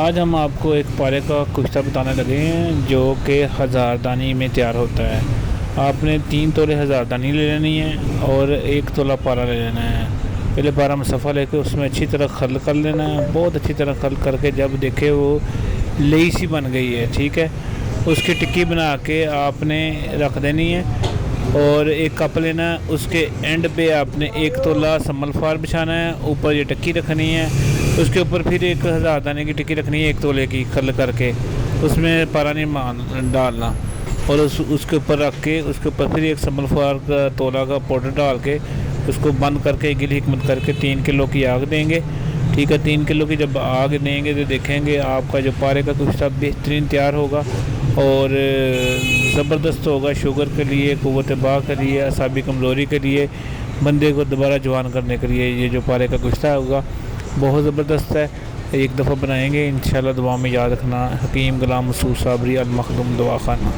आज हम आपको एक पारे का कुश्ता बताने लगे हैं जो कि हज़ारदानी में तैयार होता है। आपने 3 तोले हज़ारदानी ले लेनी है और 1 तोला पारा ले लेना है। पहले 12 मसफ़ा लेके उसमें अच्छी तरह खल कर लेना है। बहुत अच्छी तरह खल करके जब देखे वो लेई सी बन गई है, ठीक है, उसकी टिक्की बना के आपने रख देनी है। और एक कप लेना है, उसके एंड पे आपने 1 तोला सम्मल फार बिछाना है, ऊपर ये टिक्की रखनी है। उसके ऊपर फिर 1 हज़ारदाने की टिक्की रखनी है 1 तोले की खल करके, उसमें पारा नहीं मान डालना। और उसके ऊपर रख के उसके ऊपर फिर 1 सम्मल फार का तोला का पाउडर डाल के उसको बंद करके गिल हिकमत करके 3 किलो की आग देंगे, ठीक है। 3 किलो की जब आग देंगे तो देखेंगे आपका जो पारे का कुश्ता बेहतरीन तैयार होगा और ज़बरदस्त होगा। शुगर के लिए, क़ुव्वत बाह के लिए, असाबी कमज़ोरी के लिए, बंदे को दोबारा जवान करने के लिए ये जो पारे का कुश्ता होगा बहुत ज़बरदस्त है। एक दफ़ा बनाएंगे इंशाल्लाह। दुआ में याद रखना। हकीम गुलाम मसूद साबरी अल मखदूम दवाखाना।